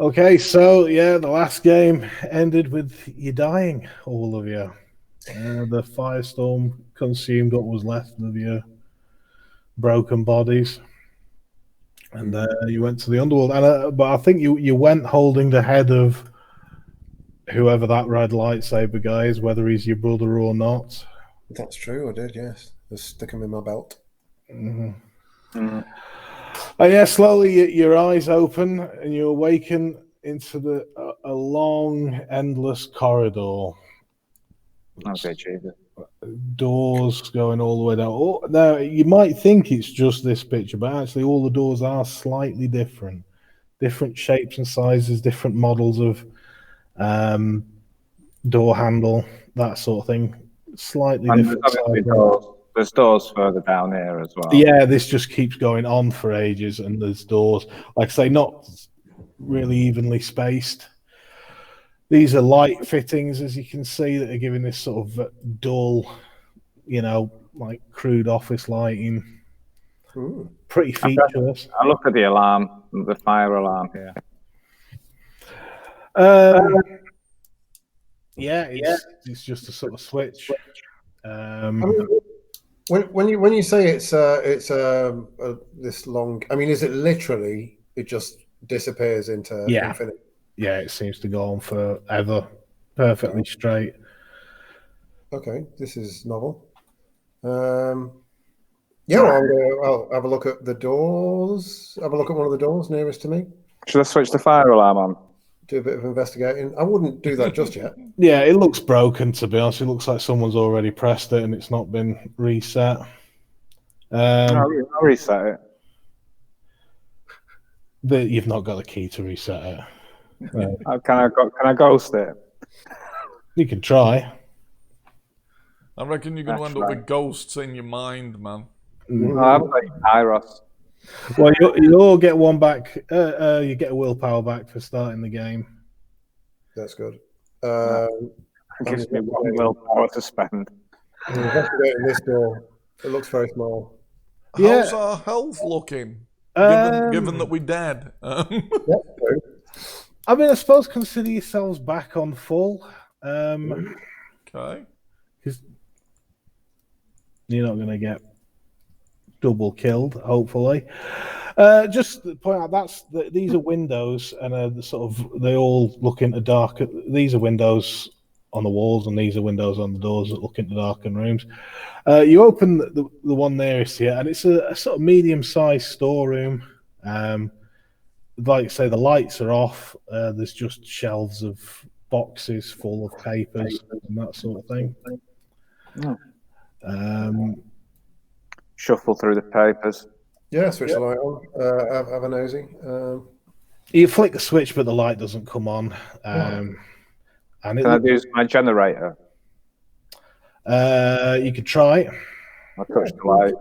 Okay, so yeah, the last game ended with you dying, all of you. The firestorm consumed what was left of your broken bodies, and you went to the underworld. And but I think you went holding the head of whoever that red lightsaber guy is, whether he's your brother or not. That's true. I did. Yes, just stick him in my belt. Mm-hmm. And yeah, slowly your eyes open and you awaken into a long, endless corridor. Okay, Jesus. Doors going all the way down. Oh, now, you might think it's just this picture, but actually all the doors are slightly different. Different shapes and sizes, different models of door handle, that sort of thing. Slightly different. There's doors further down here as well. Yeah, this just keeps going on for ages, and there's doors, like I say, not really evenly spaced. These are light fittings, as you can see, that are giving this sort of dull, like crude office lighting. Ooh. Pretty featureless. I look at the alarm, the fire alarm here. Yeah, it's just a sort of switch. When you say it's this long, I mean, is it literally it just disappears into infinity? Yeah, it seems to go on forever, perfectly straight. Okay, this is novel. Yeah, well, I'll have a look at the doors. Have a look at one of the doors nearest to me. Should I switch the fire alarm on? Do a bit of investigating. I wouldn't do that just yet. Yeah, it looks broken, to be honest. It looks like someone's already pressed it and it's not been reset. I'll reset it. But you've not got the key to reset it. Can I ghost it? You can try. I reckon you're going to end up with ghosts in your mind, man. I haven't got Pyros. Well, you all get one back. You get a willpower back for starting the game. That's good. It gives me one willpower to spend. I'm investigating this door. It looks very small. How's our health looking? Given that we're dead. That's true. I mean, I suppose consider yourselves back on full. Okay. Because you're not going to get double killed, hopefully. Just to point out, these are windows, and they all look into dark. These are windows on the walls, and these are windows on the doors that look into darkened rooms. You open the one nearest here, and it's a sort of medium-sized storeroom. Like I say, the lights are off. There's just shelves of boxes full of papers and that sort of thing. Shuffle through the papers. Yeah, switch the light on. Have a nosy. You flick the switch, but the light doesn't come on. Can I use my generator? You could try. I'll touch the light.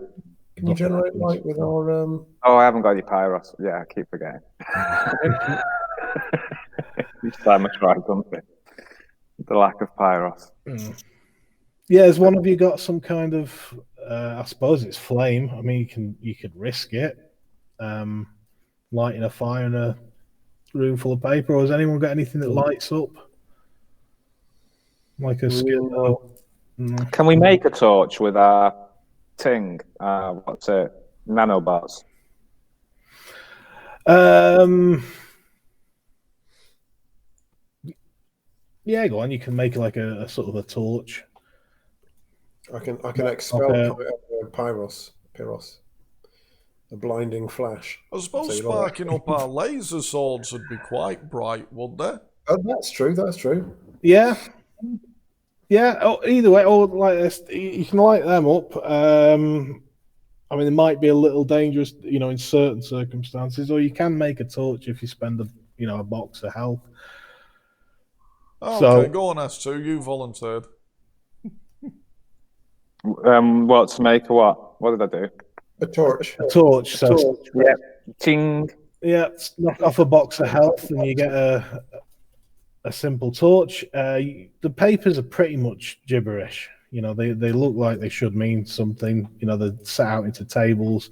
Can you generate light with our? Oh, I haven't got any Pyros. Yeah, I keep forgetting. Each time I try something, the lack of Pyros. Yeah, has one of you got some kind of? I suppose it's flame. I mean, you could risk it, lighting a fire in a room full of paper. Or has anyone got anything that lights up, like a skill? Can we make a torch with our thing? What's it? Nanobots. Yeah, go on. You can make like a sort of a torch. I can expel Pyros, a blinding flash. I suppose sparking up our laser swords would be quite bright, would they? Oh, that's true. That's true. Yeah. Oh, either way, or like this, you can light them up. I mean, it might be a little dangerous, in certain circumstances, or you can make a torch if you spend a box of health. Okay, go on, S2. You volunteered. What to make a what? What did I do? A torch. A torch. So yeah, ting. Yeah, knock off a box of health, and you get a simple torch. The papers are pretty much gibberish. They look like they should mean something. They're set out into tables,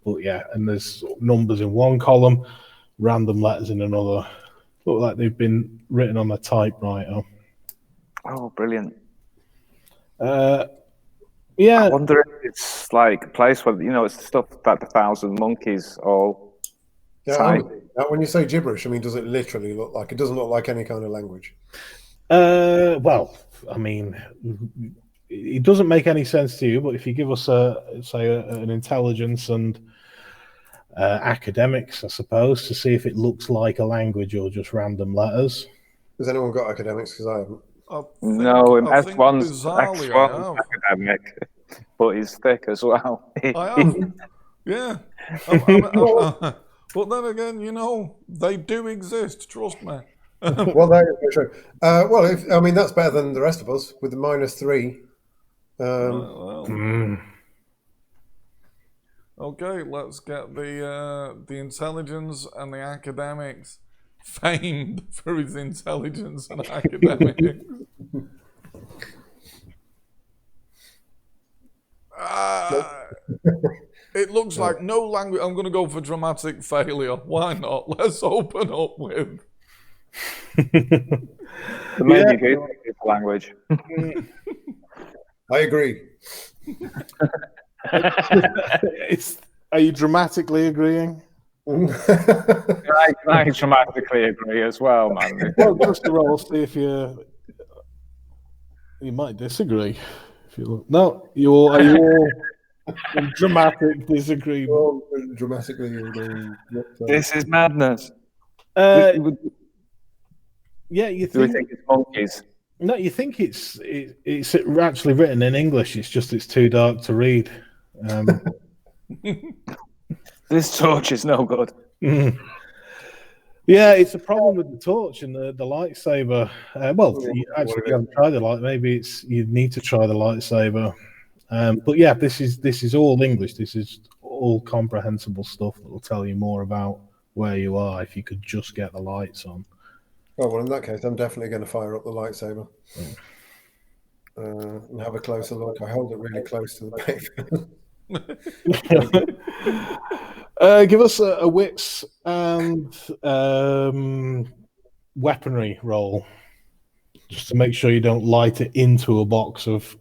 but yeah, and there's numbers in one column, random letters in another. Look like they've been written on a typewriter. Oh, brilliant. Yeah. I wonder if it's like a place where, it's stuff that the Thousand Monkeys all type. When you say gibberish, I mean, does it literally look like? It doesn't look like any kind of language. Well, I mean, it doesn't make any sense to you, but if you give us an intelligence and academics, I suppose, to see if it looks like a language or just random letters. Has anyone got academics? Because I haven't. No, I think X1's bizarrely I have. academic, but he's thick as well. I have. Yeah. But then again, they do exist. Trust me. Well, that is true. Well, that's better than the rest of us with the -3. Okay, let's get the intelligence and the academics, famed for his intelligence and academics. It looks like no language. I'm going to go for dramatic failure. Why not? Let's open up with. Maybe good language. I agree. Are you dramatically agreeing? I dramatically agree as well, man. Well, just to roll, see if you might disagree. If you look, no, are you all in dramatic disagreement? Well, dramatically agreeing. This is madness. Yeah, you Do we think? think it's monkeys? No, you think it's actually written in English. It's too dark to read. This torch is no good. Yeah, it's a problem with the torch and the lightsaber. You actually haven't tried the light. Maybe you need to try the lightsaber. But yeah, this is all English. This is all comprehensible stuff that will tell you more about where you are if you could just get the lights on. Oh, well, in that case, I'm definitely going to fire up the lightsaber and have a closer look. I hold it really close to the paper. Give us a wits and weaponry roll, just to make sure you don't light it into a box of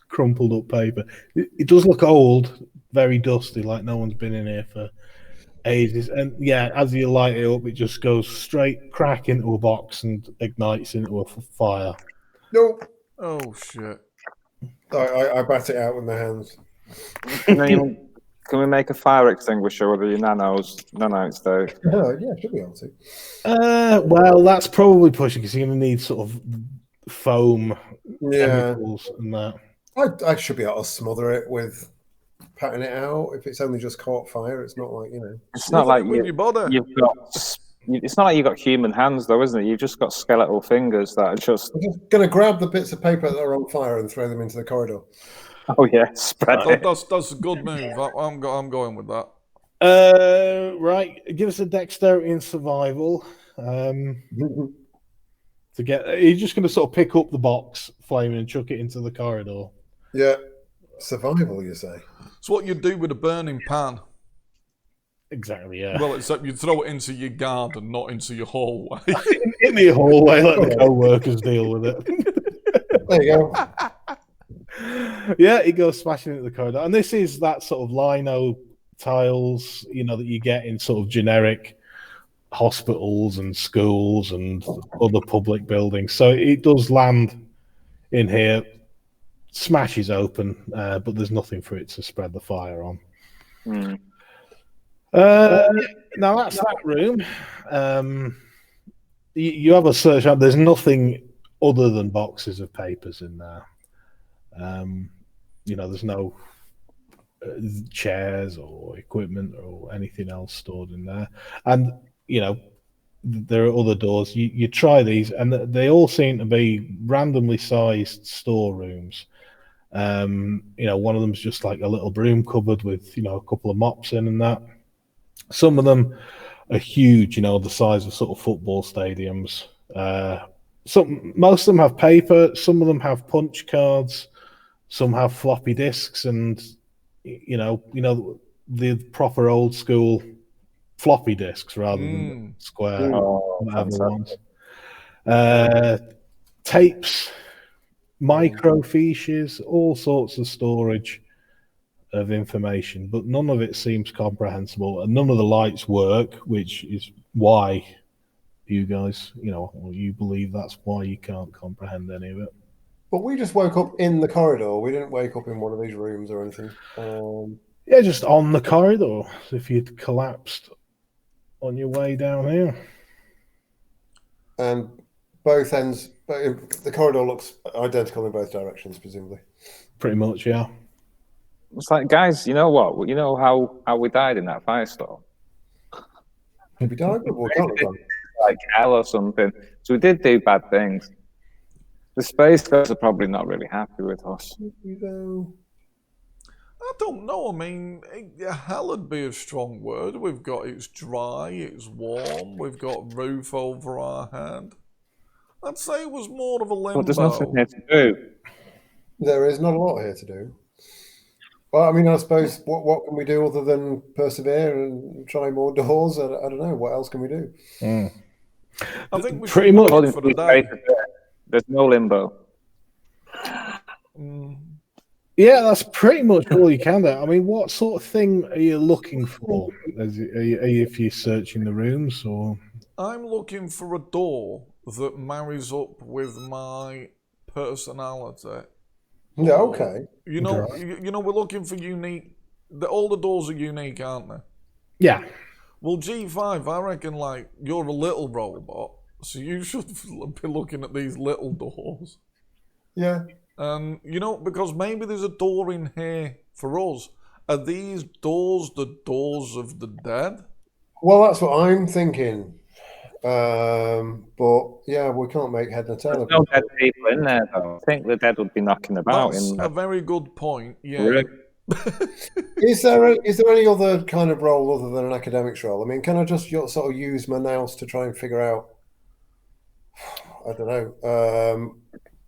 crumpled up paper. It does look old, very dusty, like no one's been in here for ages. And yeah, as you light it up, it just goes straight crack into a box and ignites into a fire. No. Oh shit! I bat it out with my hands. Can we make a fire extinguisher with the nanites though? Oh, yeah, should be able to. Well, that's probably pushing because you're going to need sort of foam chemicals and that. I should be able to smother it with patting it out. If it's only just caught fire, it's not like It's not like your body. It's not like you've got human hands though, isn't it? You've just got skeletal fingers that are just. I'm just going to grab the bits of paper that are on fire and throw them into the corridor. Oh yeah, spread it. That's a good move. I'm going with that. Right, give us a dexterity and survival. To get, you're just going to sort of pick up the box, flaming, and chuck it into the corridor. Yeah, survival, you say? It's what you do with a burning pan. Exactly, yeah. Well, except you throw it into your garden, not into your hallway. In the hallway, let the co-workers deal with it. There you go. Yeah, it goes smashing into the corridor. And this is that sort of lino tiles, that you get in sort of generic hospitals and schools and other public buildings. So it does land in here, smashes open, but there's nothing for it to spread the fire on. Now that's that room. You have a search out. There's nothing other than boxes of papers in there. There's no chairs or equipment or anything else stored in there. And, there are other doors. You try these, and they all seem to be randomly sized storerooms. One of them's just like a little broom cupboard with, a couple of mops in and that. Some of them are huge, the size of sort of football stadiums. Most of them have paper. Some of them have punch cards. Some have floppy disks, and the proper old school floppy disks rather than square Oh, whatever fantastic. ones. Tapes, microfiches, all sorts of storage of information, but none of it seems comprehensible, and none of the lights work, which is why you guys, you believe that's why you can't comprehend any of it. But we just woke up in the corridor. We didn't wake up in one of these rooms or anything. Yeah, just on the corridor, as if you'd collapsed on your way down here. And both ends, the corridor looks identical in both directions, presumably. Pretty much, yeah. It's like, guys, you know what? You know how we died in that firestorm? Did we die? We can't have done. Like hell or something. So we did do bad things. The space guys are probably not really happy with us. I don't know. I mean, hell would be a strong word. We've got it's dry, it's warm, we've got roof over our head. I'd say it was more of a limbo. But there's nothing here to do. There is not a lot here to do. Well, I mean, I suppose what can we do other than persevere and try more doors? I don't know. What else can we do? I think we Pretty should much. call it for the day. There's no limbo. Yeah, that's pretty much all you can do. I mean, what sort of thing are you looking for? If you're searching the rooms, or I'm looking for a door that marries up with my personality. Yeah, okay. You know, we're looking for unique. All the doors are unique, aren't they? yeah, Well, G5, I reckon, like, you're a little robot, so you should be looking at these little doors. Yeah. Because maybe there's a door in here for us. Are these doors the doors of the dead? Well, that's what I'm thinking. But yeah, we can't make head nor tail There's of no it. dead people in there, though. I think the dead would be knocking about That's in a very good point, yeah. Really? Is there any other kind of role other than an academic's role? I mean, can I just sort of use my nous to try and figure out? I don't know.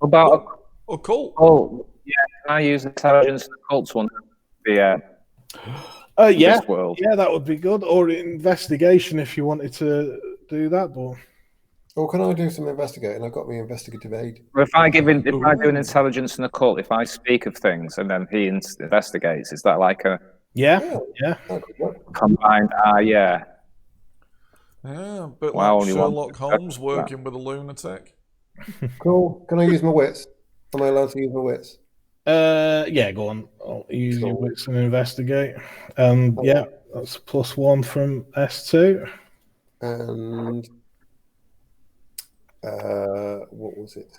About Occult? oh, yeah, can I use intelligence and occults one? Yeah. yeah, This world. yeah, that would be good. Or investigation if you wanted to do that, but Or can I do some investigating? I've got my investigative aid. Or if I do an intelligence and occult, if I speak of things and then he investigates, is that like a yeah. That could work. combined? Yeah. Yeah, a bit Well, like only one Sherlock thing. Holmes working with a lunatic. Cool. Can I use my wits? Am I allowed to use my wits? Yeah, go on. I'll use your wits and investigate. Yeah, that's +1 from S2. And what was it?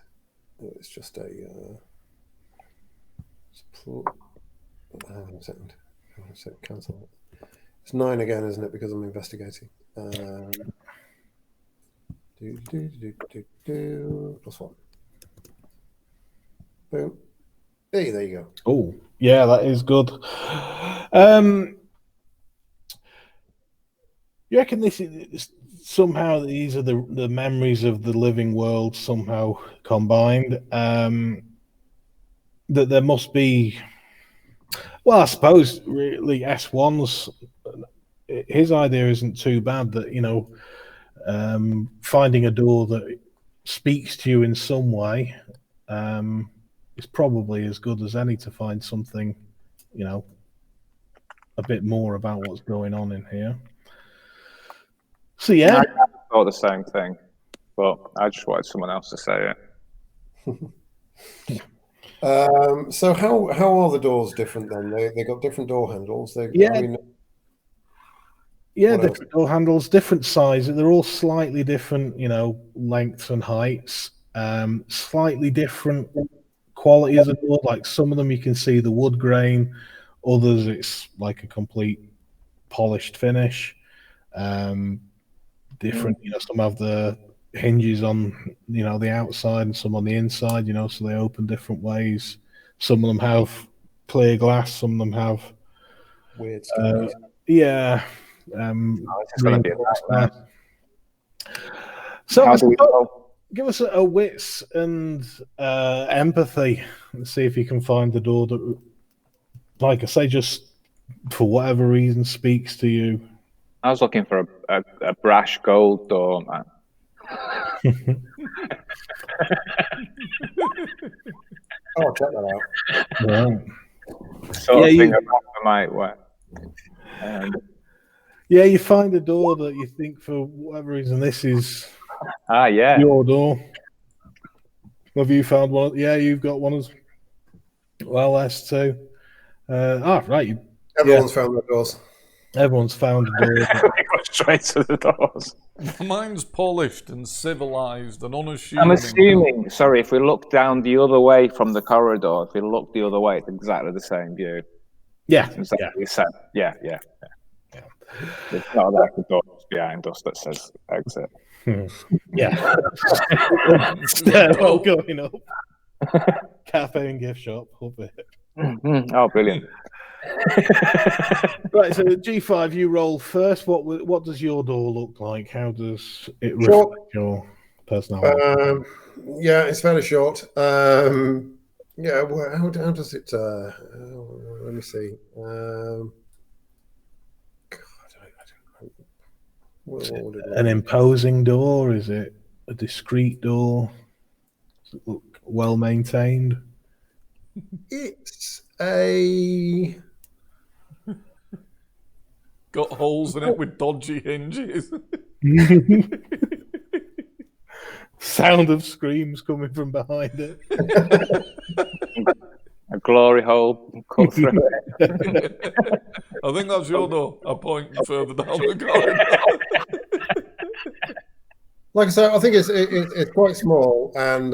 It's just a. Hang on a second. Cancel it. It's 9 again, isn't it? Because I'm investigating. +1. Boom. Hey, there you go. Oh, yeah, that is good. You reckon this is somehow these are the memories of the living world somehow combined? That there must be. Well, I suppose really S1's his idea isn't too bad. That finding a door that speaks to you in some way is probably as good as any to find something, a bit more about what's going on in here. So yeah, I thought the same thing, but I just wanted someone else to say it. So how are the doors different then? They got different door handles. Different door handles, different sizes. They're all slightly different, lengths and heights. Slightly different quality as a door. Like some of them you can see the wood grain, others it's like a complete polished finish. Different, some have the hinges on, the outside and some on the inside, so they open different ways. Some of them have clear glass, some of them have weird stuff. Yeah. It's going to be a So give us a wits and empathy and see if you can find the door that, like I say, just for whatever reason speaks to you. I was looking for a brash gold door, man. I'll check that out. Right. Sort of thing I might wear. Yeah, you find a door that you think for whatever reason this is Yeah. your door. Have you found one? Yeah, you've got one as well. S2. Right. Everyone's found their doors. Everyone's found a door. We go straight to the doors. Mine's polished and civilized and I'm unassuming. assuming, sorry, if we look down the other way from the corridor, if we look the other way, it's exactly the same view. Yeah. It's exactly the same. Yeah. It's not like the door behind us that says exit. Yeah. Stairwell going up. Cafe and gift shop. Love it. Oh, brilliant. Right, so G5, you roll first. What does your door look like? How does it reflect your personality? Yeah, it's fairly short. Yeah, well, how does it? Let me see. An imposing door? Is it a discreet door? Does it look well maintained? It's a. Got holes in it with dodgy hinges. Sound of screams coming from behind it. A glory hole cut through it. I think that's your door. I point further down the corridor. Like I said, I think it's quite small, and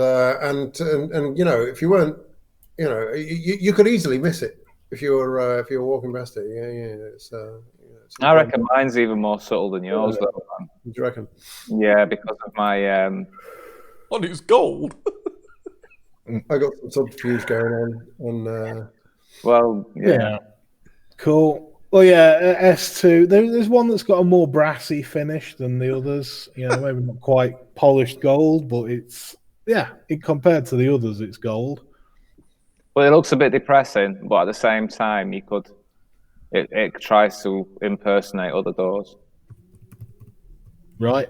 you know, if you weren't, you know, you could easily miss it if you were walking past it. Yeah. I reckon mine's even more subtle than yours, though, man. Do you reckon? Yeah, because of my. Oh, it's gold. I got some subterfuge going on. Well, yeah. Cool. Well, yeah, S2. There's one that's got a more brassy finish than the others. You know, maybe not quite polished gold, but it's compared to the others, it's gold. Well, it looks a bit depressing, but at the same time, it tries to impersonate other doors. Right.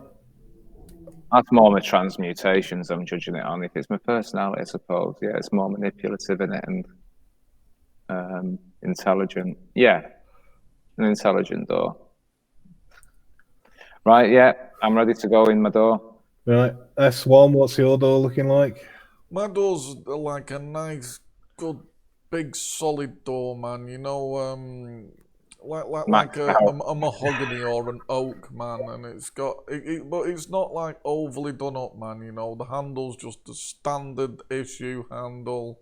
That's more my transmutations I'm judging it on. If it's my personality, I suppose, yeah, it's more manipulative in it and intelligent. Yeah, an intelligent door. Right, yeah, I'm ready to go in my door. Right. S1, what's your door looking like? My door's like a nice, good, big, solid door, man. You know, like a mahogany or an oak, man. And it's got, but it's not like overly done up, man. You know, the handle's just a standard issue handle.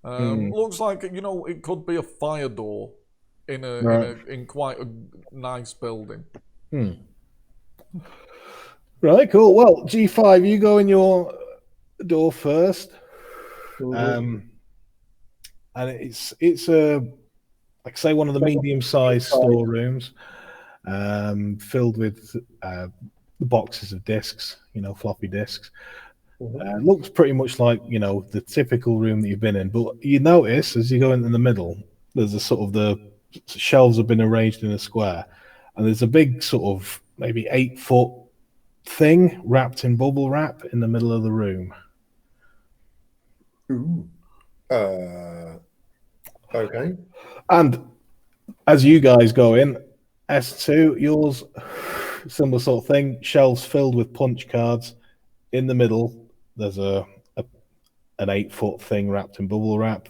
Looks like, you know, it could be a fire door in quite a nice building. Right, cool. Well, G5, you go in your door first. And it's a, like say, one of the medium-sized storerooms, filled with boxes of discs, you know, floppy disks. Looks pretty much like, you know, the typical room that you've been in, but you notice as you go in the middle, there's a sort of the shelves have been arranged in a square, and there's a big sort of maybe 8-foot thing wrapped in bubble wrap in the middle of the room. Okay. And as you guys go in, S2, yours, similar sort of thing, shelves filled with punch cards. In the middle, there's an 8-foot thing wrapped in bubble wrap.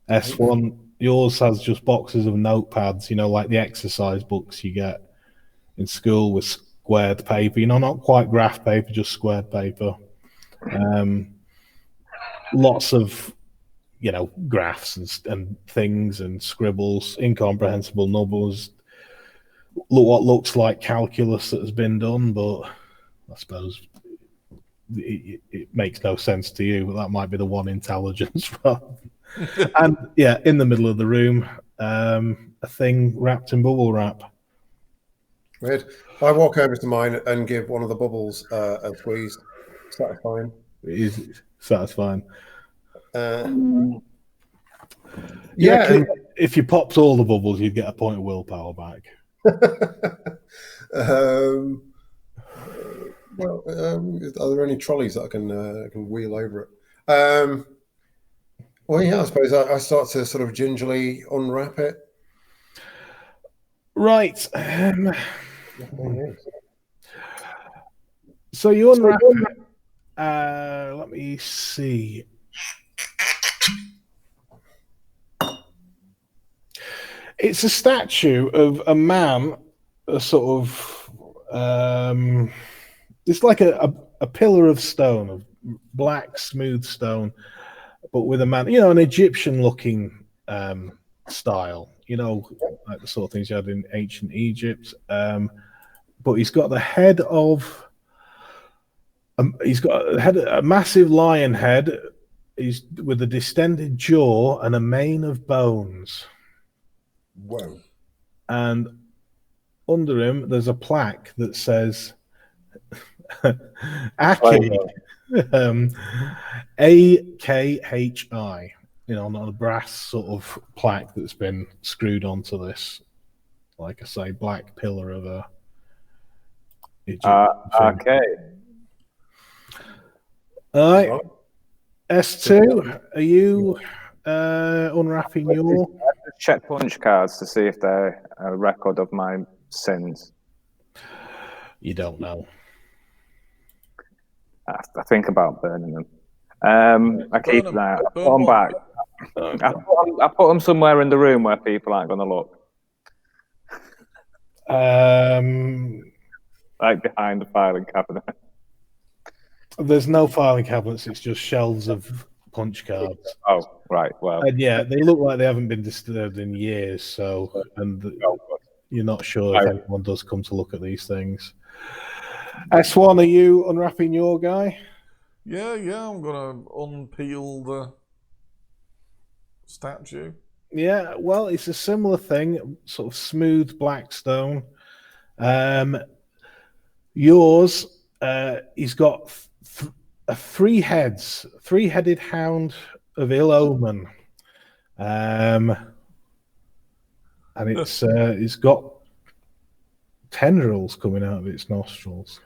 S1, yours has just boxes of notepads, you know, like the exercise books you get in school with squared paper, you know, not quite graph paper, just squared paper. Lots of, you know, graphs and things and scribbles, incomprehensible numbers. What looks like calculus that has been done, but I suppose it makes no sense to you, but that might be the one intelligence. And yeah, in the middle of the room, a thing wrapped in bubble wrap. Weird. I walk over to mine and give one of the bubbles a squeeze. Satisfying. It is satisfying. Yeah. If you popped all the bubbles, you'd get a point of willpower back. um, are there any trolleys that I can wheel over it? Well, yeah, I suppose I start to sort of gingerly unwrap it. Right. So you unwrap it. Let me see. It's a statue of a man, a sort of. It's like a pillar of stone, of black, smooth stone, but with a man, an Egyptian-looking style, like the sort of things you had in ancient Egypt. But he's got the head of. He's got a massive lion head. He's with a distended jaw and a mane of bones. Whoa! And under him, there's a plaque that says Aki, AKHI. Not a brass sort of plaque that's been screwed onto this. Like I say, black pillar of a. Okay. All right. S2, are you unwrapping your? Check punch cards to see if they're a record of my sins. You don't know. I think about burning them. I keep them out. I put them back. I put them somewhere in the room where people aren't going to look. Like behind the filing cabinet. There's no filing cabinets. It's just shelves of punch cards. Oh, right. Well, and yeah, they look like they haven't been disturbed in years. So, and you're not sure if anyone does come to look at these things. S1, are you unwrapping your guy? Yeah. I'm gonna unpeel the statue. Yeah, well, it's a similar thing, sort of smooth black stone. Yours, he's got three-headed hound of ill omen, and it's got tendrils coming out of its nostrils.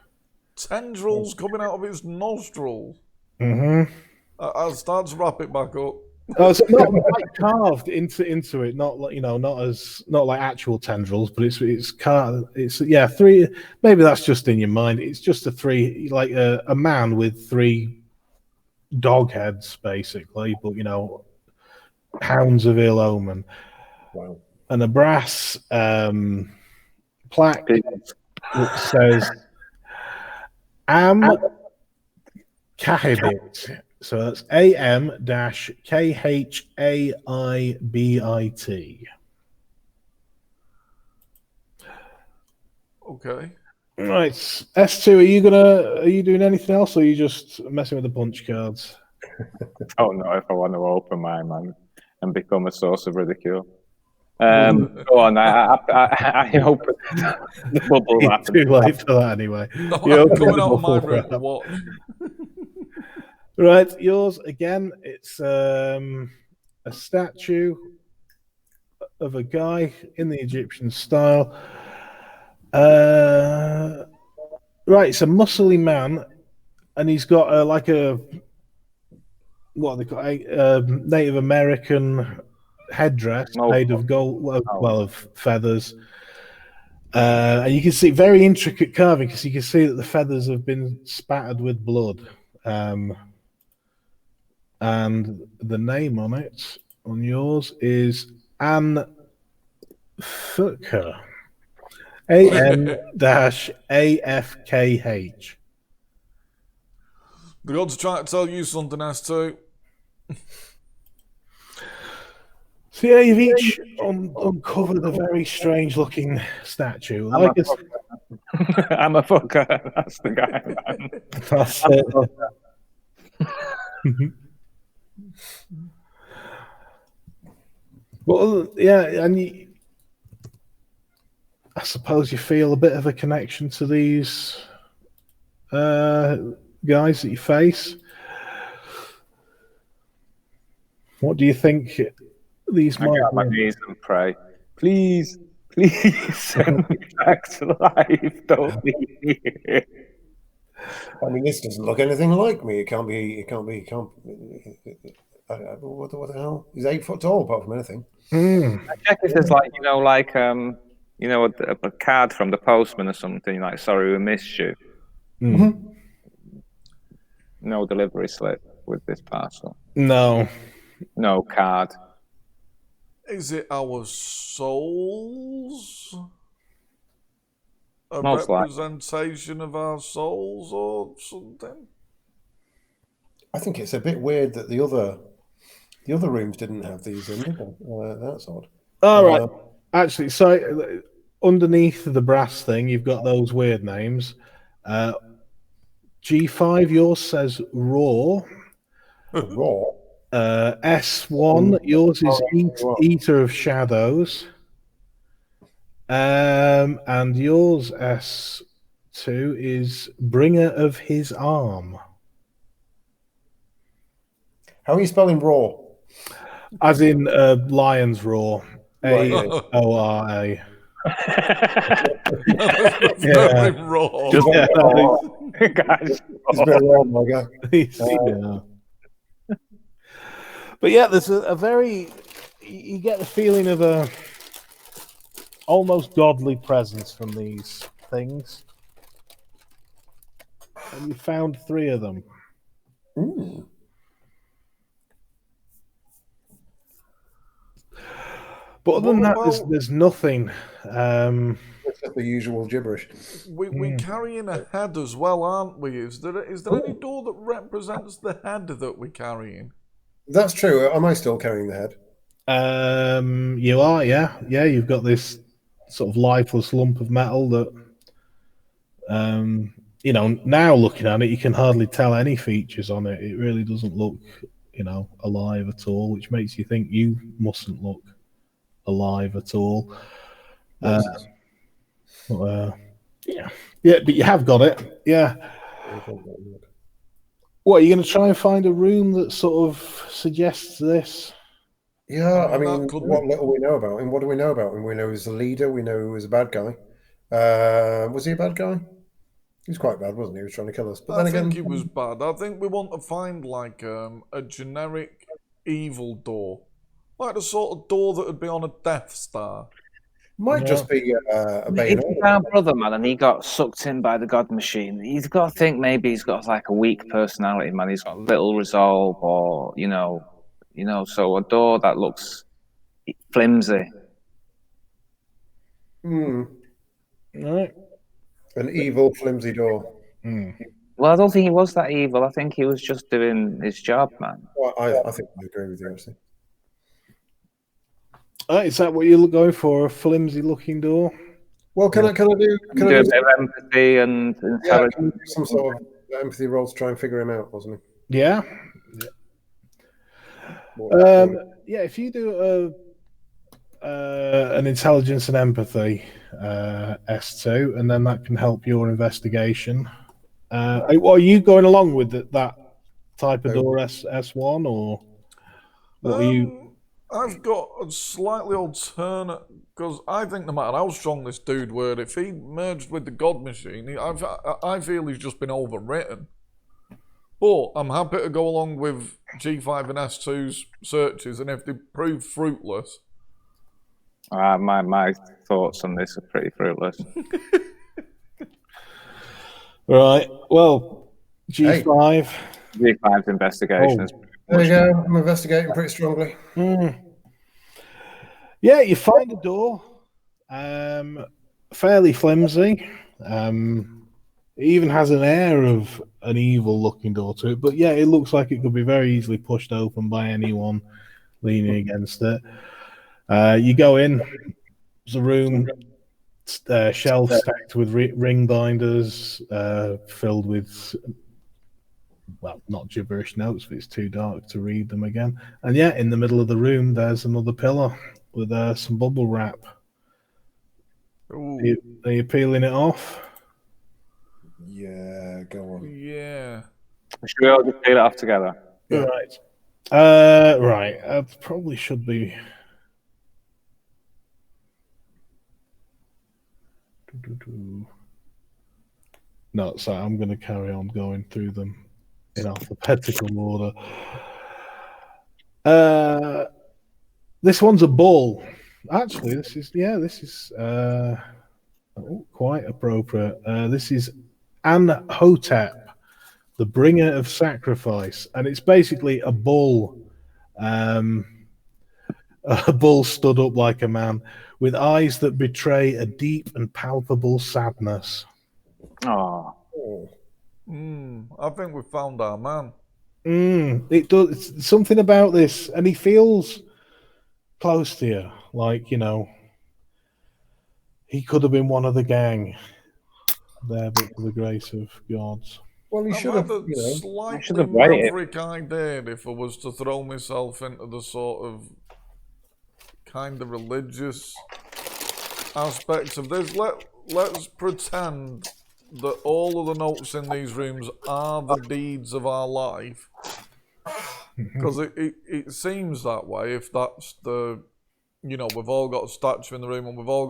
Tendrils coming out of its nostrils. Mm-hmm. I'll start to wrap it back up. Oh, so not like carved into it, not like not like actual tendrils, but it's carved. It's three. Maybe that's just in your mind. It's just like a man with three dog heads, basically, but hounds of ill omen. Wow. And a brass plaque that says Am Kahibit. So that's AM-KHAIBIT. Okay. Right. S2, are you doing anything else, or are you just messing with the punch cards? Oh no, if I want to open my man and become a source of ridicule. Go on, I open the bubble wrap. It's too late for that anyway. No, I'm coming out of my room to watch. Right, yours again. It's a statue of a guy in the Egyptian style. Right, it's a muscly man, and he's got what they call a Native American headdress made of gold, of feathers. And you can see very intricate carving because you can see that the feathers have been spattered with blood. And the name on it, on yours, is Anne Fukha. AN-AFKH. The gods trying to tell you something, S2. So yeah, you've each uncovered a very strange-looking statue. I'm a fucker. That's the guy. Man. That's it. Well, yeah, and I suppose you feel a bit of a connection to these guys that you face. What do you think these might be? My knees and pray, please Please send me back to life. Don't leave me here. I mean, this doesn't look anything like me. It can't be. It can't be. It can't. What the hell? He's 8 foot tall, apart from anything. Check if there's like a card from the postman or something like sorry we missed you. No delivery slip with this parcel. No. No card. Is it our souls? A Most likely. representation of our souls or something? I think it's a bit weird that the other rooms didn't have these in, did they? That's odd. All right. Actually, so underneath the brass thing, you've got those weird names. G5, yours says Raw. Raw. S1, yours is Eater of Shadows. And yours, S2, is Bringer of His Arm. How are you spelling raw? As in lion's roar. Right, A-O-R-A. Very raw. Just Yeah, guys. It's a bit wrong, my guy. yeah. But yeah, there's a very, you get the feeling of a almost godly presence from these things. And you found 3 of them. Ooh. But other than that, there's nothing. It's just the usual gibberish. We're carrying a head as well, aren't we? Is there any door that represents the head that we're carrying? That's true. Am I still carrying the head? You are, yeah. Yeah, you've got this sort of lifeless lump of metal that, now looking at it, you can hardly tell any features on it. It really doesn't look, alive at all, which makes you think you mustn't look alive at all. Yeah, but you have got it. Yeah. What, are you going to try and find a room that sort of suggests this? Yeah, I mean, what little we know about him. What do we know about him? We know he's a leader. We know he was a bad guy. Was he a bad guy? He was quite bad, wasn't he? He was trying to kill us. But then I again, think he was bad. I think we want to find like a generic evil door. Like the sort of door that would be on a Death Star. might just be a He's bayonet. our brother, man, and he got sucked in by the God Machine. He's got to think maybe he's got like a weak personality, man. He's got little resolve, or so a door that looks flimsy. Right. An evil, flimsy door. Well, I don't think he was that evil. I think he was just doing his job, man. Well, I think I agree with you, actually. Is that what you're going for? A flimsy-looking door? Well, can I do a bit of empathy and intelligence? can we do some sort of empathy roll to try and figure him out, wasn't he? Yeah. If you do an intelligence and empathy S2, and then that can help your investigation. Are you going along with that type of door S1, or what are you? I've got a slightly alternate, because I think no matter how strong this dude were, if he merged with the God Machine, I feel he's just been overwritten. But I'm happy to go along with G5 and S2's searches, and if they prove fruitless... My thoughts on this are pretty fruitless. Right, well, G5. G5's investigation is... There you go. I'm investigating pretty strongly. Yeah, you find a door, fairly flimsy. It even has an air of an evil-looking door to it, but yeah, it looks like it could be very easily pushed open by anyone leaning against it. You go in, there's a room, shelves stacked with ring binders, filled with, well, not gibberish notes, but it's too dark to read them again. And yeah, in the middle of the room, there's another pillar with some bubble wrap. Are you peeling it off? Yeah, go on. Yeah. Should we all just peel it off together? Yeah. Right. I probably should be. No, sorry, I'm going to carry on going through them in alphabetical order. This one's a bull. Actually, this is quite appropriate. This is Anhotep, the bringer of sacrifice, and it's basically a bull. A bull stood up like a man, with eyes that betray a deep and palpable sadness. Oh, I think we found our man. It does. It's something about this, and he feels close to you, like, you know, he could have been one of the gang there, but for the grace of gods. Well, he I've should had have, a you know. slightly waited. maverick idea if I was to throw myself into the sort of kind of religious aspects of this. Let's pretend that all of the notes in these rooms are the deeds of our life. Because it seems that way, if that's the, you know, we've all got a statue in the room and we've all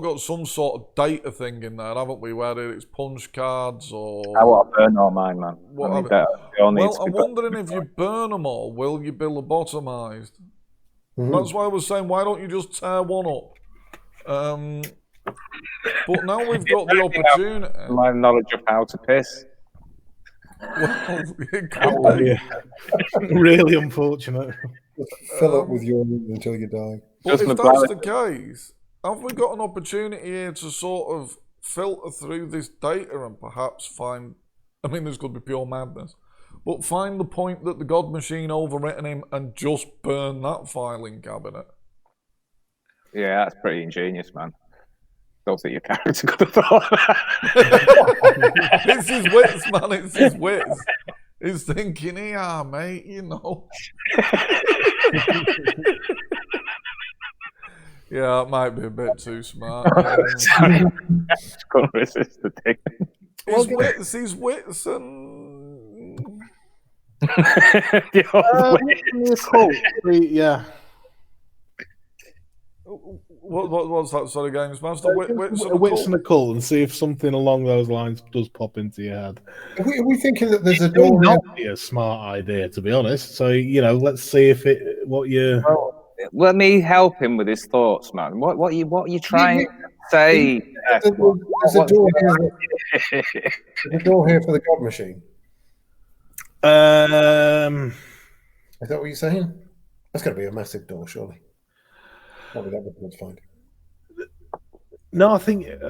got some sort of data thing in there, haven't we? Whether it's punch cards or I want to burn all mine, man. well, I'm wondering if you burn them all, will you be lobotomized? That's why I was saying, why don't you just tear one up? But now we've got the opportunity. My knowledge of how to piss. Well, it could be. Yeah. Really unfortunate. Fill up with urine until you die. But if that's the case, have we got an opportunity here to sort of filter through this data and perhaps find, I mean, this could be pure madness, but find the point that the God Machine overwritten him and just burn that filing cabinet? Yeah, that's pretty ingenious, man. Don't think your character could have thought of that. It's his wits, man. It's his wits. He's thinking, yeah, mate, you know. Yeah, it might be a bit too smart. Just couldn't resist the thing. His wits, and Yeah. What's that sort of games master? Wits and a cult, and see if something along those lines does pop into your head. Are we thinking that there's a It may door? not be a smart idea, to be honest. So, you know, let's see if what you. Let me help him with his thoughts, man. What are you trying to say? There's a door here. There's a door here for the God Machine. Is that what you're saying? That's got to be a massive door, surely. Not that difficult to find. No, I think it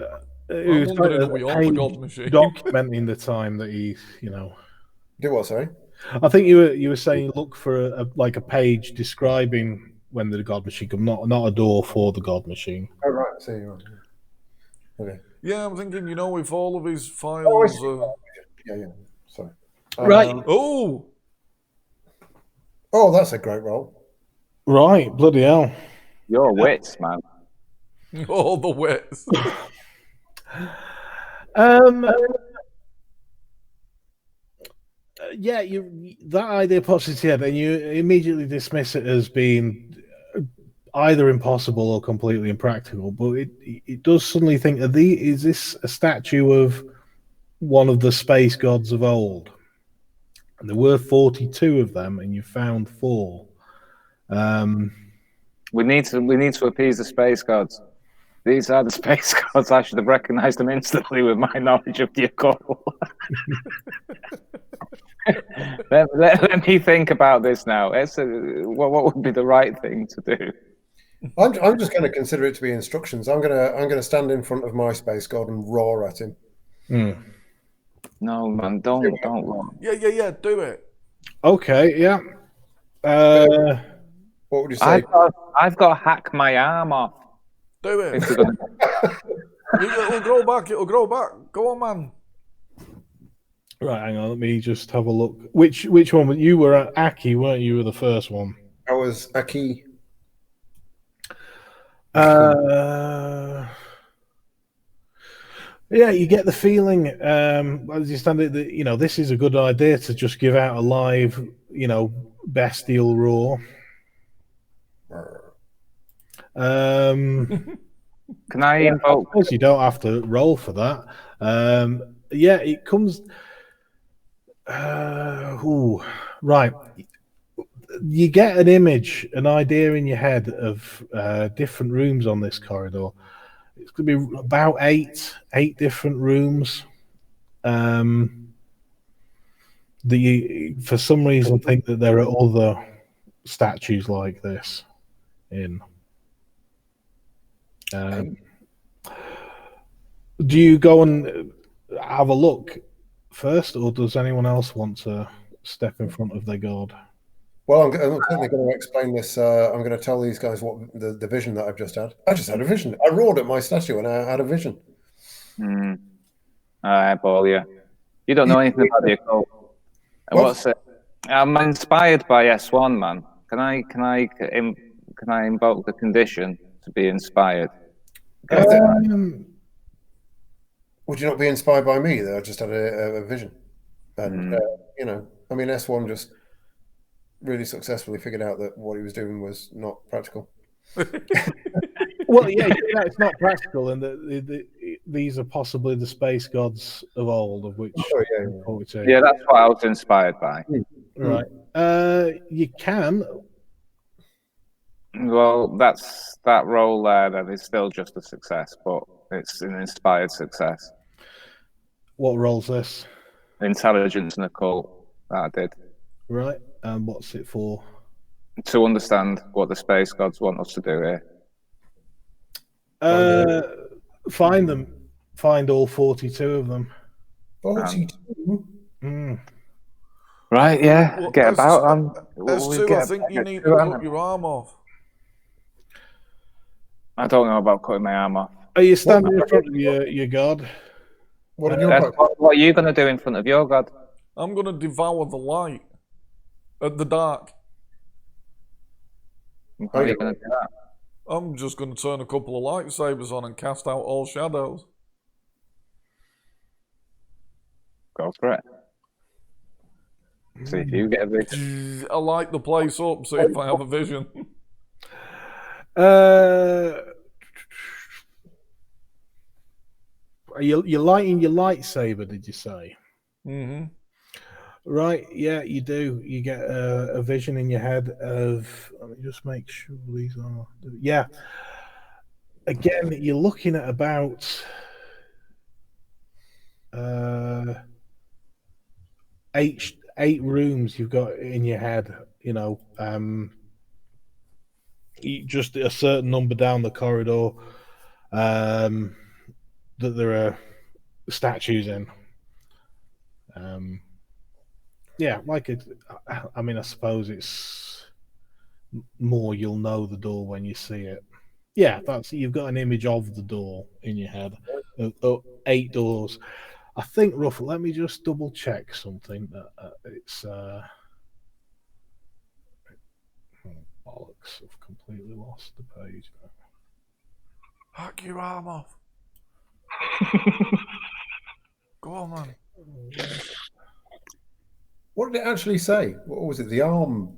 was wondering if we own the God Machine. documenting the time that he, you know. Do what? Sorry. I think you were saying look for a page describing when the God Machine come, not a door for the God Machine. Oh right, I see. Right. Okay. Yeah, I'm thinking, you know, if all of his files. Yeah. Sorry. Right. Oh, that's a great roll. Right, bloody hell. Your wits, man. All the wits. Yeah, that idea pops into your head, and you immediately dismiss it as being either impossible or completely impractical. But it does suddenly think, is this a statue of one of the space gods of old? And there were 42 of them, and you found 4. We need to appease the space gods. These are the space gods. I should have recognized them instantly with my knowledge of the occult. let me think about this now. What would be the right thing to do? I'm just going to consider it to be instructions. I'm going to stand in front of my space god and roar at him. No, man, don't roar. Yeah, do it. Okay, yeah. What would you say? I've got to hack my arm off. Do it. It'll grow back. Go on, man. Right, hang on. Let me just have a look. Which one? You were at Aki, weren't you? You were the first one. I was Aki. Yeah, you get the feeling as you stand it that, you know, this is a good idea to just give out a live, you know, bestial roar. Can I I invoke? suppose you don't have to roll for that. Yeah, it comes. Right. You get an image, an idea in your head of different rooms on this corridor. It's going to be about eight different rooms. That you, for some reason, think that there are other statues like this in. Do you go and have a look first, or does anyone else want to step in front of their god? Well, I'm certainly going to explain this. I'm going to tell these guys what the vision that I've just had. I just had a vision. I roared at my statue and I had a vision. I eyeball you. You don't know anything about the occult. What's it? I'm inspired by S1, man. Can I invoke the condition to be inspired? Would you not be inspired by me? That I just had a vision, and you know, I mean, S1 just really successfully figured out that what he was doing was not practical. Well, yeah, it's not practical, and these are possibly the space gods of old, of which yeah, that's what I was inspired by. Right. You can. Well, that role there. Then is still just a success, but it's an inspired success. What role's this? Intelligence and occult. That I did. Right. And what's it for? To understand what the space gods want us to do here. Find them. Find all 42 of them. 42? Right, yeah. Well, get about them. S2, I think you need to cut your arm off. I don't know about cutting my arm off. Are you standing in front of your god? What are you going to do in front of your god? I'm going to devour the light at the dark. How are you going to do that? I'm just going to turn a couple of lightsabers on and cast out all shadows. Go for it. See if you get a vision. I light the place up, see if I have a vision. You're lighting your lightsaber, did you say? Mm-hmm. Right, yeah, you do. You get a vision in your head of. Let me just make sure these are. Yeah. Again, you're looking at about. Eight rooms you've got in your head. You know, just a certain number down the corridor. That there are statues in. Yeah, like it. I mean, I suppose it's more. You'll know the door when you see it. Yeah, you've got an image of the door in your head. 8 doors. I think roughly. Let me just double check something. It's bollocks! I've completely lost the page. Hack your arm off. Go on, man. What did it actually say? What was it? The arm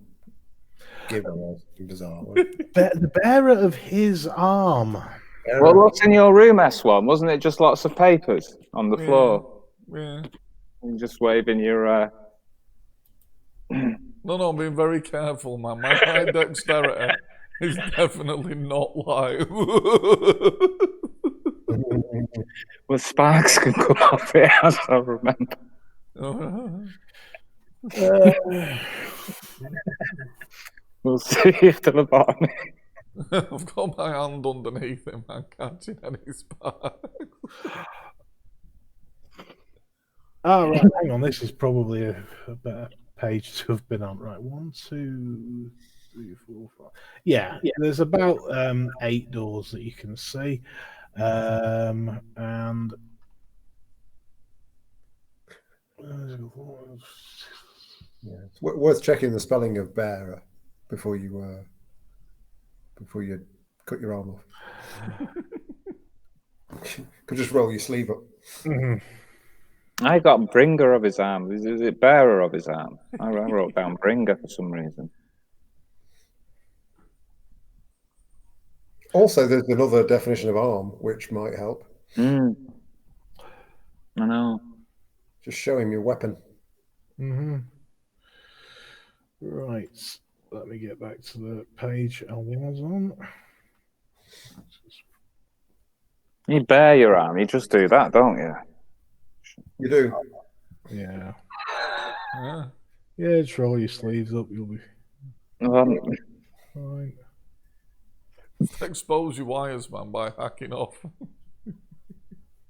giver or something bizarre? The bearer of his arm. Well, what's in your room, S1? Wasn't it just lots of papers on the floor? Yeah. And just waving your. No, I'm being very careful, man. My high dexterity is definitely not live. Well, sparks can come off it, as I remember. We'll see if the lobotomy. I've got my hand underneath him, man, catching any sparks. Oh, right, hang on. This is probably a better page to have been on. Right, 1, 2, 3, 4, 5. Yeah. There's about 8 doors that you can see. And yeah, it's worth checking the spelling of bearer before you cut your arm off. Could just roll your sleeve up. Mm-hmm. I got bringer of his arm. Is it bearer of his arm? I wrote down bringer for some reason. Also, there's another definition of arm which might help. I know. Just show him your weapon. Right. Let me get back to the page Alvin was on. You bare your arm. You just do that, don't you? You do. Yeah. Yeah. Yeah, just roll your sleeves up. You'll be fine. Expose your wires, man, by hacking off.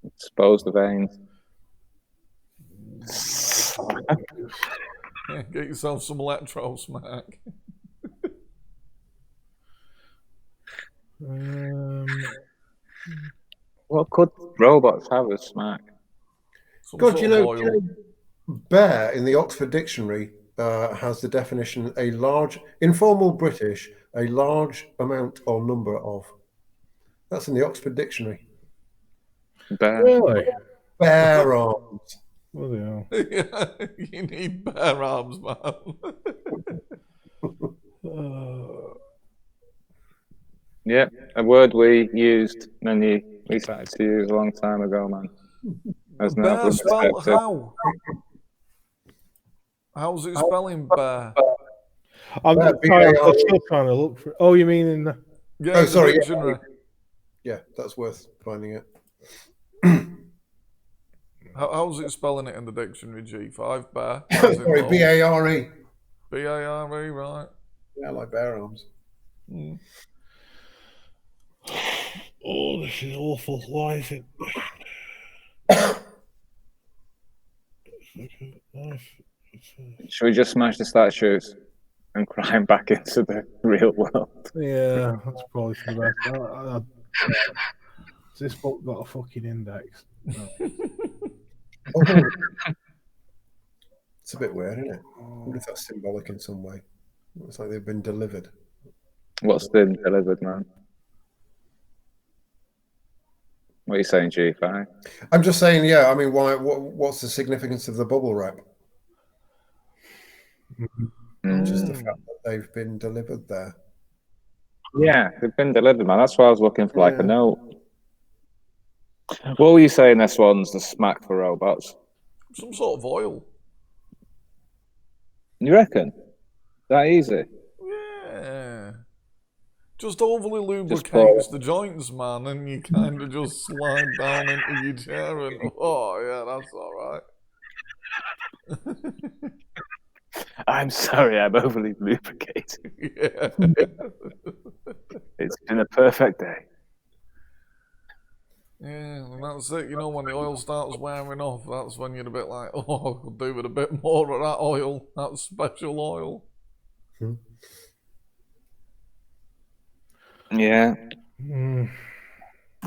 Expose the veins. Yeah, get yourself some electro smack. What could robots have as smack? Some God, sort you of know, oil. bear in the Oxford Dictionary has the definition: a large, informal British, a large amount or number of. That's in the Oxford Dictionary. Bear. Really? Bear arms. Bloody hell. Yeah, you need bare arms, man. Yeah, a word we used, we started to use a long time ago, man. Has now Bear been spelled accepted. how? How's it spelling bear? I'm Bear, sorry, I'm B-A-R-E. still trying to look for. Oh, you mean in the? Yeah, Oh, in the sorry, yeah. dictionary. Yeah, that's worth finding it. How's it spelling it in the dictionary, G5? Bear? Sorry, B-A-R-E. B-A-R-E, right. Yeah, like bear arms. Oh, this is awful. Why is it? Should we just smash the statues and climb back into the real world? Yeah, that's probably for the best. Has this book got a fucking index? No. Oh. It's a bit weird, isn't it? I wonder if that's symbolic in some way. It's like they've been delivered. What's been delivered, man? What are you saying, G5? I'm just saying, yeah. I mean, why? What's the significance of the bubble wrap? Just the fact that they've been delivered there. Yeah, they've been delivered, man. That's why I was looking for, like, a Yeah. note. What were you saying this one's the smack for robots? Some sort of oil. You reckon? That easy? Yeah. Just overly lubricates pour- the joints, man, and you kind of just slide down into your chair and, oh, yeah, that's all right. I'm sorry, I'm overly lubricated. Yeah. It's been a perfect day. Yeah, and that's it. You know, when the oil starts wearing off, that's when you're a bit like, oh, I could do with a bit more of that oil, that special oil. Yeah. I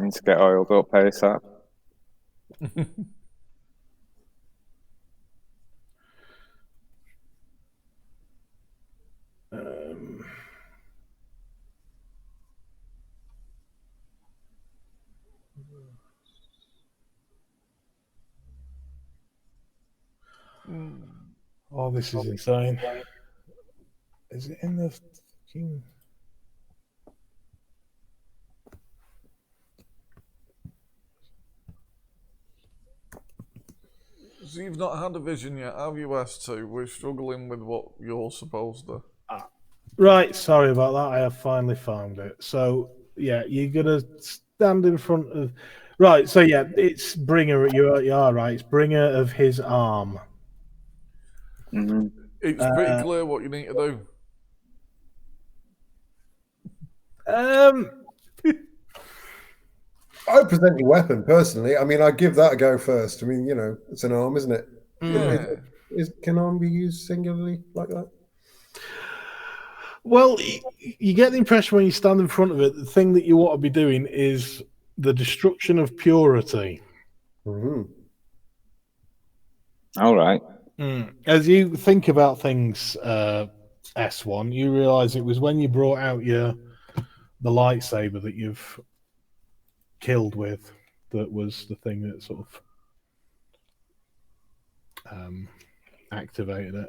need to get oiled up ASAP. Oh, this is insane. Is it in the fucking? So you've not had a vision yet, have you, S2? We're struggling with what you're supposed to. Right, sorry about that. I have finally found it. So yeah, you're gonna stand in front of. Right, so yeah, it's bringer. You are right. It's bringer of his arm. It's pretty clear what you need to do. I present your weapon personally. I mean, I give that a go first. I mean, you know, it's an arm, isn't it? Yeah. Can arm be used singularly like that? Well, you get the impression when you stand in front of it, the thing that you want to be doing is the destruction of purity. Mm-hmm. All right. As you think about things, S1, you realise it was when you brought out the lightsaber that you've killed with that was the thing that sort of activated it.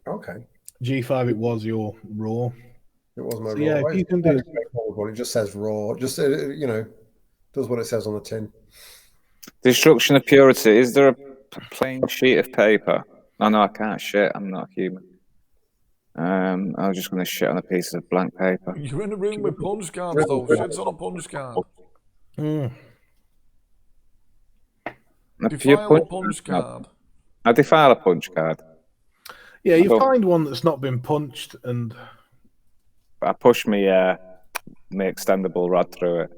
Okay. G5, it was your raw. It was my So, raw. yeah, if you can do. It just says raw. Just does what it says on the tin. Destruction of purity. Is there a plain sheet of paper? Oh no, I can't shit. I'm not human. I was just going to shit on a piece of blank paper. You're in a room with punch cards, though. Shit's on a punch card. Defile a punch card. I defile a punch card. Yeah, you find one that's not been punched, and I push me extendable rod through it.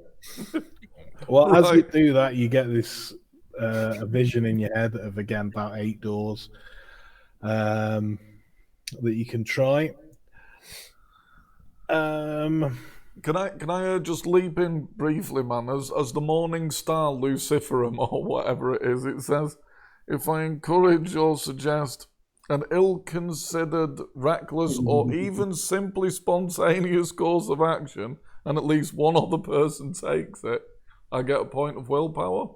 well, as you do that, you get this a vision in your head of again about 8 doors that you can try. Can I just leap in briefly, man? As the Morning Star Luciferum or whatever it is, it says, if I encourage or suggest an ill-considered, reckless, or even simply spontaneous course of action, and at least one other person takes it, I get a point of willpower.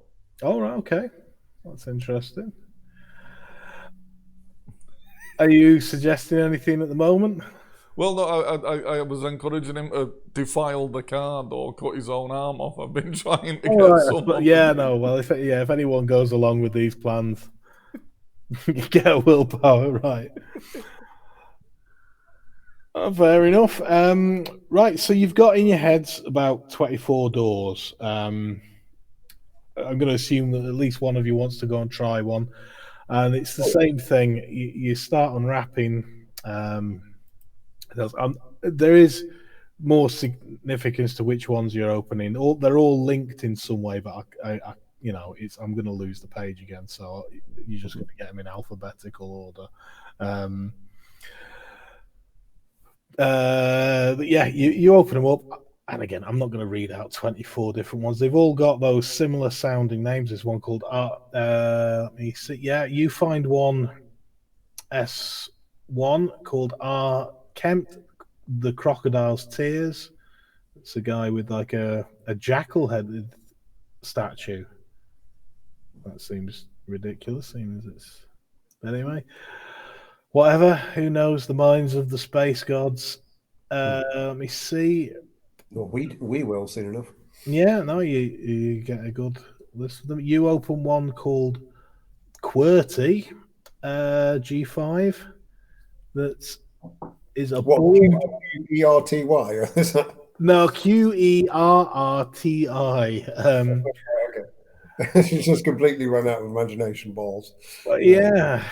All right, okay, that's interesting. Are you suggesting anything at the moment? Well, no, I was encouraging him to defile the card or cut his own arm off. I've been trying to get someone. Yeah, no. Well, if anyone goes along with these plans, you get a willpower, right? Fair enough. Right, so you've got in your heads about 24 doors. I'm going to assume that at least one of you wants to go and try one, and it's the same thing. You start unwrapping. There is more significance to which ones you're opening. They're all linked in some way, but I'm going to lose the page again, so you're just going to get them in alphabetical order. But yeah, you open them up, and again, I'm not going to read out 24 different ones. They've all got those similar sounding names. There's one called let me see. Yeah, you find one S1 called R. Kent, the Crocodile's Tears. It's a guy with like a jackal-headed statue. That seems ridiculous, seeing as it's... Anyway, whatever. Who knows the minds of the space gods? Let me see. Well, we will soon enough. Yeah, no, you get a good list of them. You open one called QWERTY, G5. That is a board. QERTY? No, QERRTI. Okay. She's just completely run out of imagination balls. Yeah,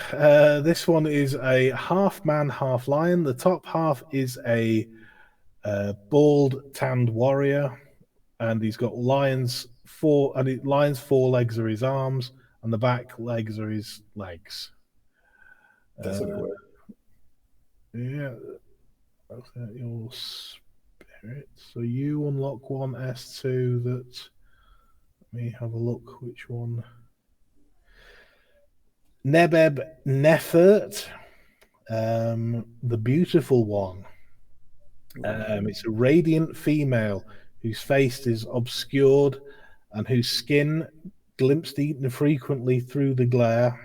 this one is a half man, half lion. The top half is a bald, tanned warrior, and he's got lions' 4 legs are his arms, and the back legs are his legs. That's a bit weird. Yeah, that's your spirit. So you unlock one S2 that. Let me have a look. Which one? Nebeb Nefert, the beautiful one. It's a radiant female whose face is obscured and whose skin, glimpsed frequently through the glare,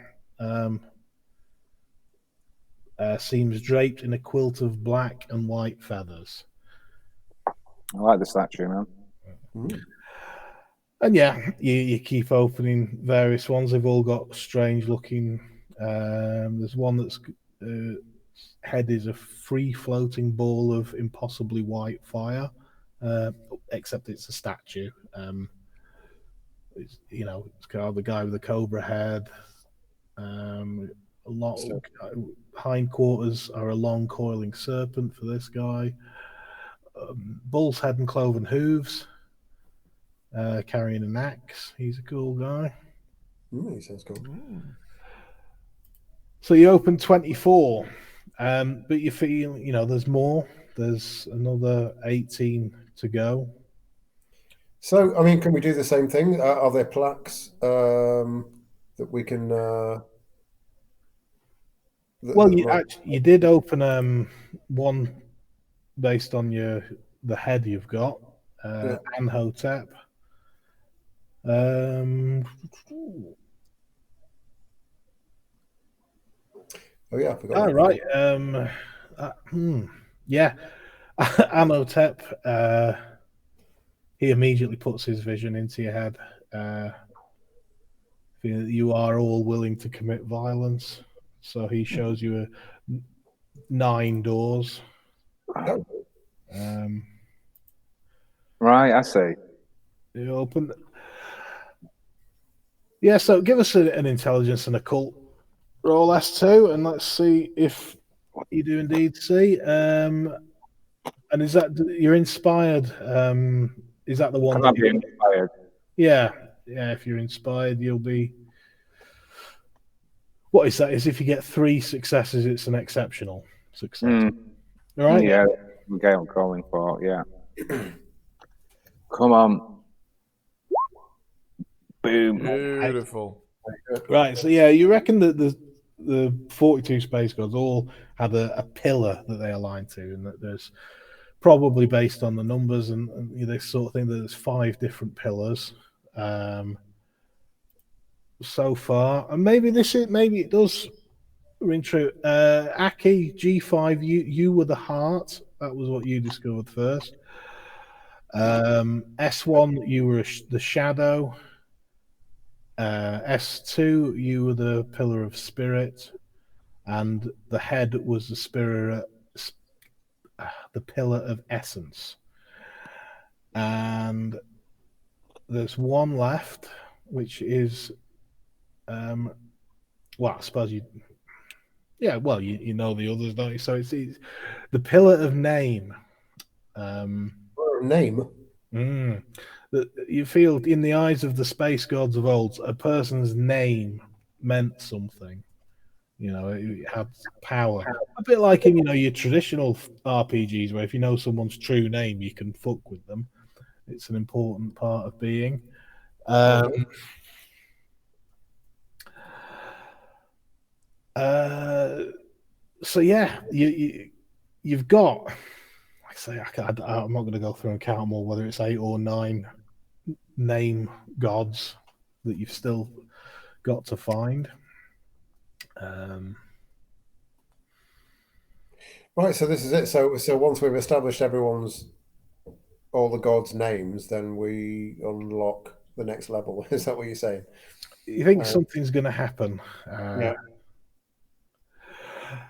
seems draped in a quilt of black and white feathers. I like the statue, man. Mm. And yeah, you keep opening various ones. They've all got strange looking. There's one that's head is a free floating ball of impossibly white fire, except it's a statue. It's kind of the guy with the cobra head. A lot of hindquarters are a long coiling serpent for this guy. Bull's head and cloven hooves. Carrying an axe. He's a cool guy. He sounds cool. So you open 24, but you feel, there's more. There's another 18 to go. So, I mean, can we do the same thing? Are there plaques that we can... you did open one based on the head you've got, Anhotep. Oh yeah, I forgot. Right. Yeah. Amotep, he immediately puts his vision into your head. You are all willing to commit violence. So he shows you 9 doors. Right, I see. You open. Yeah, so give us an intelligence and occult roll S2, and let's see if you do indeed see. And is that you're inspired? Is that the one Can I that be inspired? Yeah, if you're inspired, you'll be. What is that? Is if you get 3 successes, it's an exceptional success. All right. Yeah, the game I'm going for. Yeah. Come on. Boom. Beautiful. Right. So yeah, you reckon that the 42 space gods all had a pillar that they align to, and that there's probably based on the numbers and this sort of thing. That there's 5 different pillars. So far, and maybe it does ring true. Aki G5, you were the heart. That was what you discovered first. S1, you were the shadow. S2, you were the pillar of spirit, and the head was the spirit, the pillar of essence. And there's one left, which is, well, I suppose you know the others, don't you? So it's the pillar of name. Name. That you feel in the eyes of the space gods of old, a person's name meant something. It had power. A bit like in your traditional RPGs, where if you know someone's true name, you can fuck with them. It's an important part of being. So yeah, you've got. Like I say, I'm not going to go through and count them all, whether it's 8 or 9 name gods that you've still got to find. Right, so this is it. So once we've established all the gods' names, then we unlock the next level. Is that what you're saying? You think something's going to happen? Yeah.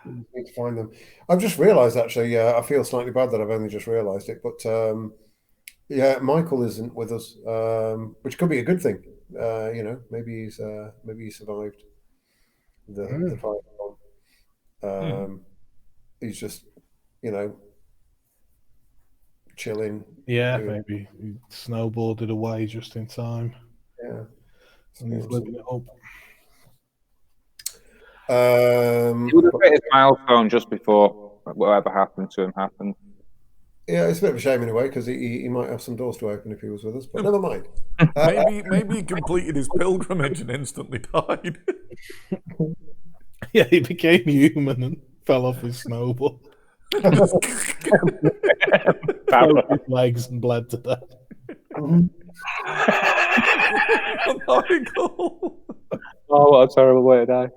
We need to find them. I've just realised, actually, I feel slightly bad that I've only just realised it, but yeah, Michael isn't with us, which could be a good thing. Maybe he survived the fight. He's just, chilling. Yeah, maybe he snowboarded away just in time. Yeah, and he's living it up. He would have hit his milestone just before whatever happened to him happened. Yeah, it's a bit of a shame in a way, because he might have some doors to open if he was with us, but never mind. Maybe he completed his pilgrimage and instantly died. Yeah, he became human and fell off his snowboard. Broke his legs and bled to death. Michael. Oh, what a terrible way to die.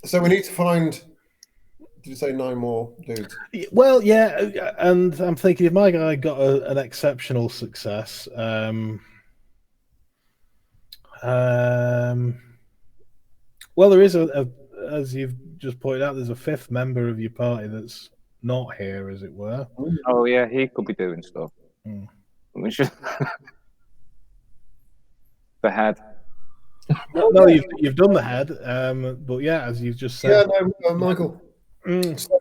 So we need to find. Did you say 9 more dudes? Well, yeah, and I'm thinking if my guy got an exceptional success. Well, there is as you've just pointed out, there's a 5th member of your party that's not here, as it were. Oh yeah, he could be doing stuff. We should. The head. No, you've done the head, but yeah, as you've just said. Yeah, no, Michael. So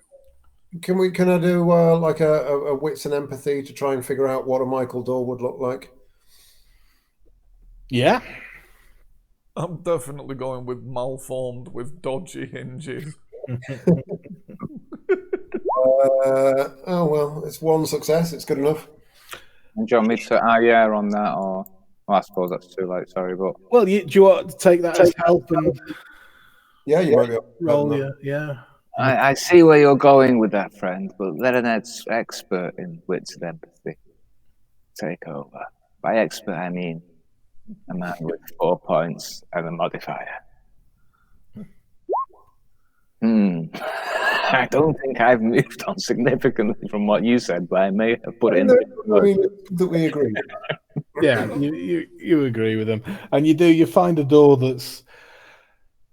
can I do like a wits and empathy to try and figure out what a Michael door would look like? Yeah. I'm definitely going with malformed with dodgy hinges. Oh well, it's 1 success. It's good enough. And do you want me to on that, or I suppose that's too late. Sorry, but well, do you want to take that as help and yeah, you might be roll? Yeah. I see where you're going with that, friend. But let an expert in wits and empathy take over. By expert, I mean a man with 4 points and a modifier. I don't think I've moved on significantly from what you said, but I may have put it in. I mean, that we agree. Yeah, you agree with them, and you find a door that's,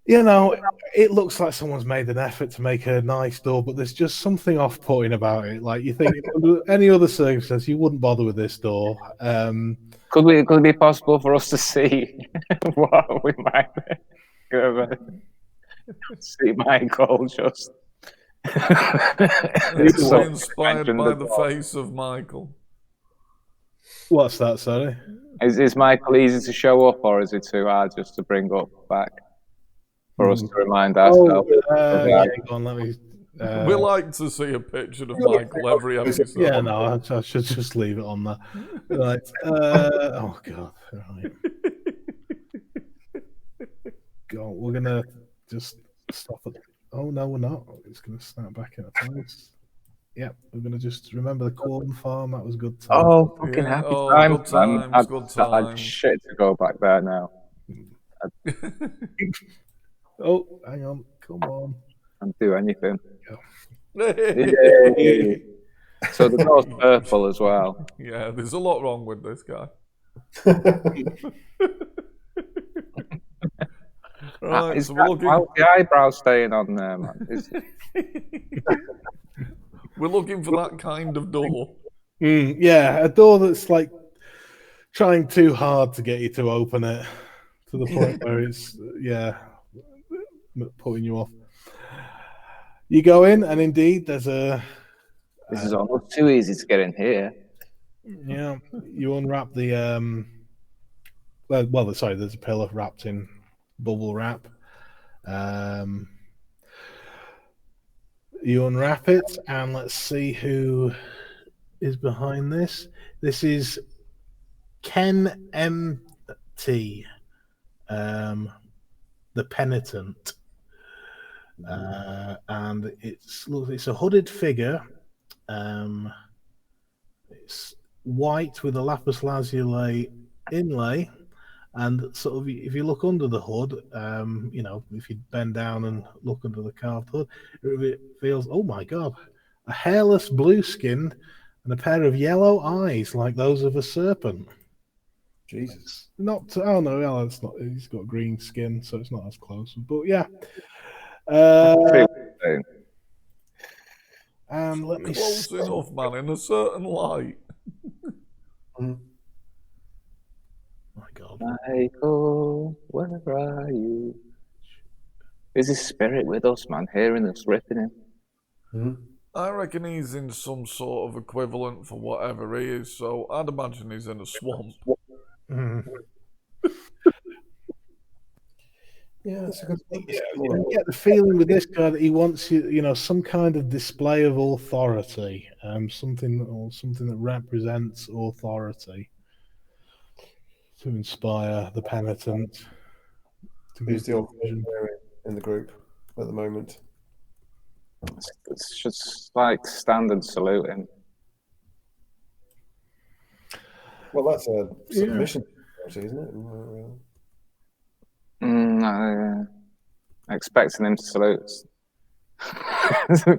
it looks like someone's made an effort to make a nice door, but there's just something off-putting about it. Like, you think under any other circumstance you wouldn't bother with this door. Could it be possible for us to see what we might see Michael just? It's inspired by the face of Michael. What's that? Sorry. Is Michael easy to show up, or is it too hard just to bring up back for us to remind ourselves? Yeah, go on, let me. We like to see a picture of Michael every episode. Yeah, no, I should just leave it on there. Right. Oh God. Right. God, we're gonna just stop it. Oh no, we're not. It's gonna snap back into place. Yep, we're gonna just remember the corn farm. That was good time. Oh, fucking happy time! Good times, good times. I'd shit to go back there now. Oh, hang on, come on. I'd do anything. Yay. So the door's purple as well. Yeah, there's a lot wrong with this guy. Right, so we're looking... How's the eyebrow staying on there, man? We're looking for that kind of door. Yeah, a door that's like trying too hard to get you to open it, to the point where it's putting you off. You go in, and indeed, there's a. This is almost too easy to get in here. Yeah, you unwrap the sorry, there's a pillar wrapped in bubble wrap. You unwrap it, and let's see who is behind this. This is Ken M.T., the Penitent. And it's a hooded figure. It's white with a lapis lazuli inlay, and sort of, if you look under the hood, if you bend down and look under the carved hood, it reveals, oh my God, a hairless blue skin and a pair of yellow eyes like those of a serpent. Jesus. Oh no, well, it's not. He's got green skin, so it's not as close. But yeah. Let me close enough, man, in a certain light. My God. Michael, where are you? Is his spirit with us, man, hearing us ripping him? I reckon he's in some sort of equivalent for whatever he is, so I'd imagine he's in a swamp. Yeah, that's a good thing. You get the feeling with this guy that he wants some kind of display of authority, something that represents authority to inspire the penitent. Who's the authority in the group at the moment? It's just like standard saluting. Well, that's a submission, isn't it? Expecting him to salute.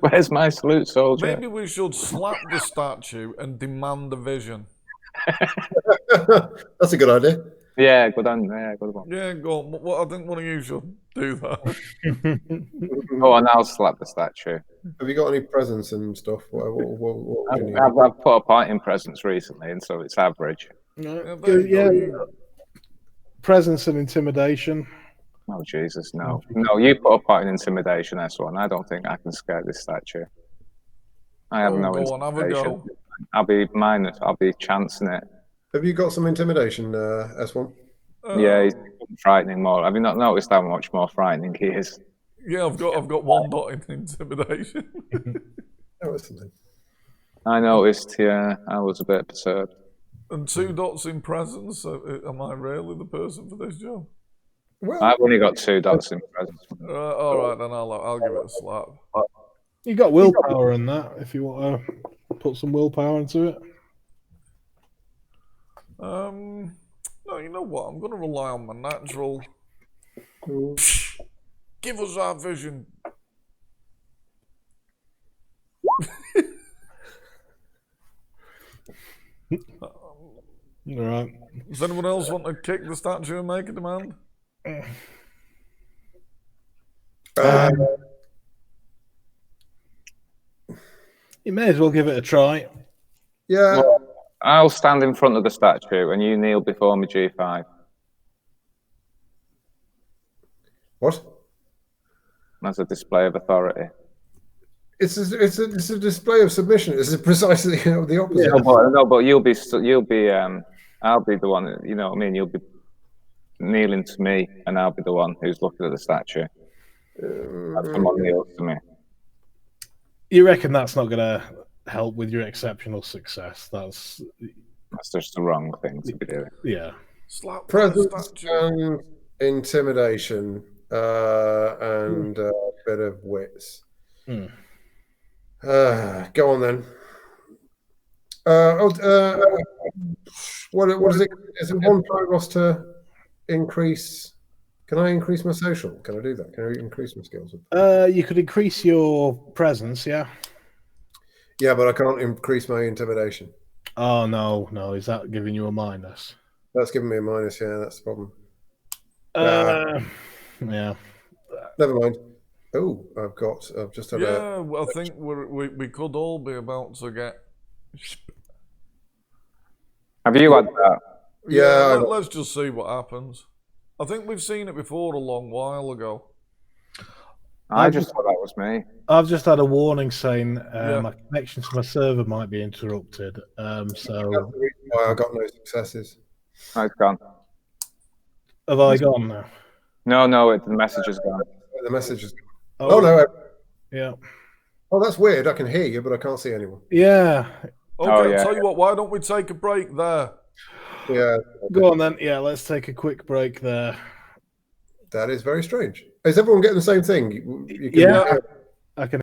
Where's my salute, soldier? Maybe we should slap the statue and demand a vision. That's a good idea. Yeah, good on. Yeah, good one. Yeah, go on. Well, I think one of you should do that. Go on, I'll slap the statue. Have you got any presents and stuff? What would you need? I've put a point in presents recently, and so it's average. Presence and intimidation. Oh, Jesus, no. No, you put a point in intimidation, S1. I don't think I can scare this statue. I have no go on, have a go. I'll be chancing it. Have you got some intimidation, S1? Yeah, he's frightening more. Have you not noticed how much more frightening he is? Yeah, I've got 1 dot in intimidation. That was something. I noticed, yeah, I was a bit perturbed. And 2 dots in presence. Am I really the person for this job? Well, I've only got 2 dots in presence. All right, then I'll give it a slap. You got willpower in that if you want to put some willpower into it. No, you know what? I'm going to rely on my natural. Give us our vision. All right. Does anyone else want to kick the statue and make a demand? You may as well give it a try. Yeah. Well, I'll stand in front of the statue and you kneel before me, G5. What? As a display of authority. It's a display of submission. This is precisely the opposite. No, but you'll be. I'll be the one. You know what I mean? You'll be kneeling to me, and I'll be the one who's looking at the statue. Someone kneels to me. You reckon that's not going to help with your exceptional success? That's just the wrong thing to be doing. Yeah. Slap Presence and intimidation, and a bit of wits. Go on then. What is it? Is it one progress to increase? Can I increase my social? Can I do that? Can I increase my skills? You could increase your presence, yeah. Yeah, but I can't increase my intimidation. Oh no! Is that giving you a minus? That's giving me a minus. Yeah, that's the problem. Yeah. Never mind. Oh, I've just had Yeah, well, I think we could all be about to get. Have you had that? Yeah. Let's just see what happens. I think we've seen it before a long while ago. I just thought that was me. I've just had a warning saying my connection to my server might be interrupted. So That's the reason why I got no successes. Oh, it's gone. Have I gone now? No, the message is gone. The message is. Oh no. Yeah. Oh, that's weird. I can hear you, but I can't see anyone. Yeah. Okay, I'll tell you what. Why don't we take a break there? Yeah. Go on then. Yeah, let's take a quick break there. That is very strange. Is everyone getting the same thing? Yeah. I can